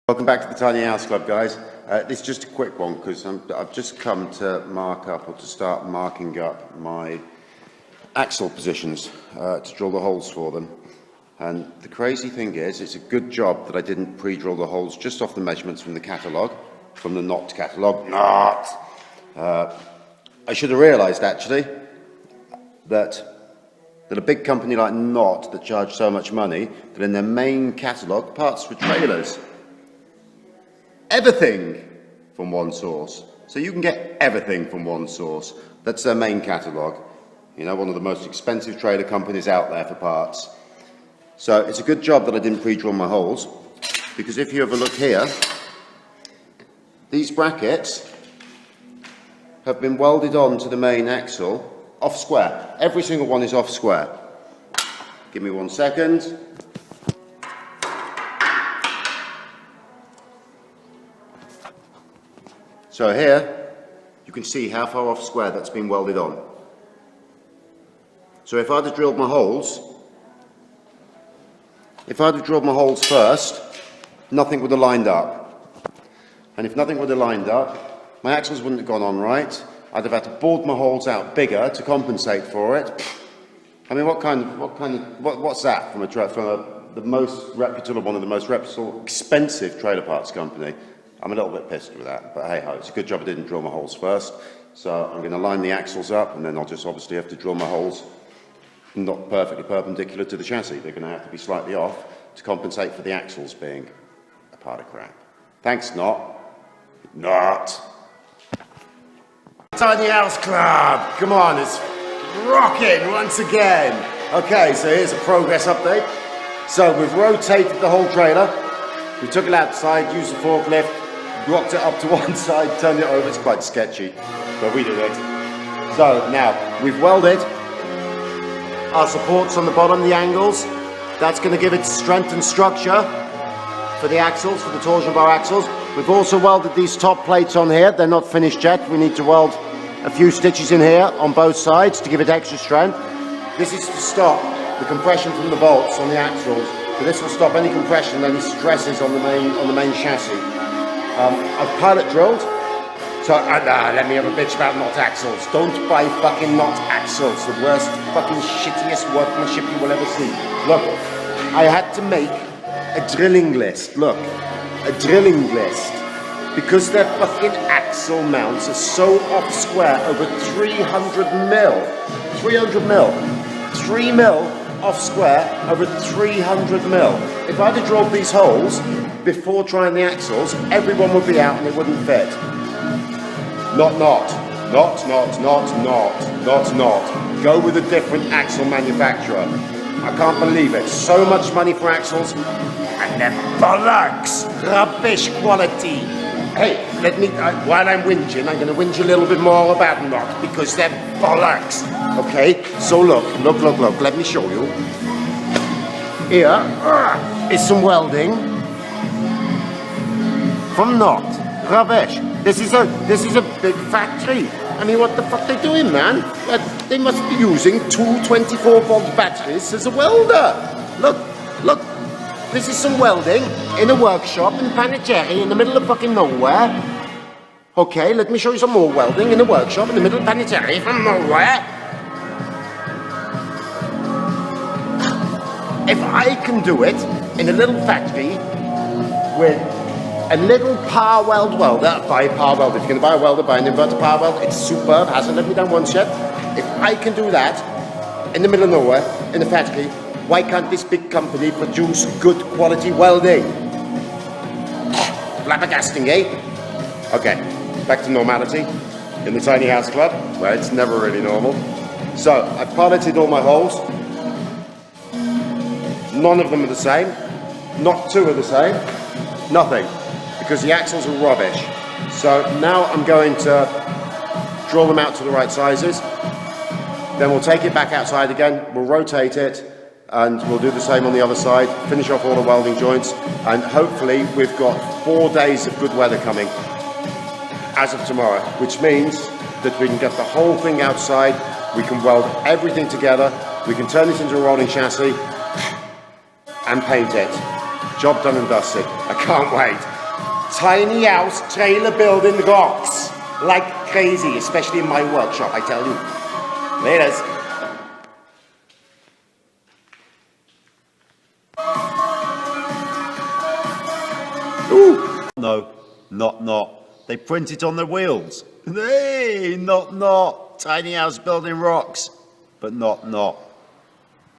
Welcome back to the Tiny House Club, guys. This is just a quick one because I've just come to mark up or to start marking up my axle positions to drill the holes for them. And the crazy thing is, it's a good job that I didn't pre-drill the holes just off the measurements from the catalogue, from the Knott catalogue. Knott! I should have realised actually that a big company like Knott that charge so much money, that in their main catalogue, parts for trailers, everything from one source. So you can get everything from one source. That's their main catalogue. You know, one of the most expensive trailer companies out there for parts. So it's a good job that I didn't pre-drill my holes, because if you have a look here, these brackets have been welded on to the main axle off square. Every single one is off square. Give me 1 second. So here, you can see how far off square that's been welded on. So if I'd have drilled my holes, first, nothing would have lined up. And if nothing would have lined up, my axles wouldn't have gone on right. I'd have had to board my holes out bigger to compensate for it. I mean, what's that from the most reputable, one of the most reputable, expensive trailer parts company? I'm a little bit pissed with that, but hey ho, it's a good job I didn't drill my holes first. So I'm going to line the axles up, and then I'll just obviously have to drill my holes not perfectly perpendicular to the chassis. They're going to have to be slightly off to compensate for the axles being a part of crap. Thanks, Knott. Knott. Tiny House Club. Come on, it's rocking once again. Okay, so here's a progress update. So we've rotated the whole trailer. We took it outside, used the forklift, rocked it up to one side, turned it over. It's quite sketchy, but we did it. So now we've welded our supports on the bottom, the angles. That's going to give it strength and structure for the axles, for the torsion bar axles. We've also welded these top plates on here. They're not finished yet. We need to weld a few stitches in here on both sides to give it extra strength. This is to stop the compression from the bolts on the axles. So this will stop any compression, any stresses on the main chassis. I've pilot drilled. So let me have a bitch about Knott axles. Don't buy fucking Knott axles. The worst fucking shittiest workmanship you will ever see. Look, I had to make a drilling list. Look, a drilling list. Because their fucking axle mounts are so off square, over 300 mil. 300 mil. 3 mil off square, over 300 mil. If I'd have drilled these holes before trying the axles, everyone would be out and it wouldn't fit. Not. Go with a different axle manufacturer. I can't believe it. So much money for axles, and they're bollocks. Rubbish quality. Hey, while I'm whinging, I'm going to whinge a little bit more about Knott, because they're bollocks. Okay, so look, let me show you. Here is some welding from Knott. Rubbish. This is a big factory. I mean, what the fuck they doing, man? They must be using two 24-volt batteries as a welder. Look. This is some welding in a workshop in Panettiere in the middle of fucking nowhere. Okay, let me show you some more welding in a workshop in the middle of Panettiere from nowhere. If I can do it in a little factory with a little power weld welder, buy a power weld. If you're going to buy a welder, buy an inverter power weld. It's superb, hasn't let me down once yet. If I can do that in the middle of nowhere, in a factory, why can't this big company produce good quality welding? Flabbergasting, eh? Okay, back to normality in the Tiny House Club, where it's never really normal. So, I've piloted all my holes. None of them are the same. Not two are the same. Nothing. Because the axles are rubbish. So now I'm going to drill them out to the right sizes. Then we'll take it back outside again. We'll rotate it. And we'll do the same on the other side, finish off all the welding joints, and hopefully we've got 4 days of good weather coming as of tomorrow, which means that we can get the whole thing outside, we can weld everything together, we can turn it into a rolling chassis and paint it. Job done and dusted. I can't wait. Tiny house trailer building rocks like crazy, especially in my workshop, I tell you. Laters. Ooh. No, not. They print it on the wheels. Hey, not. Tiny house building rocks, but not.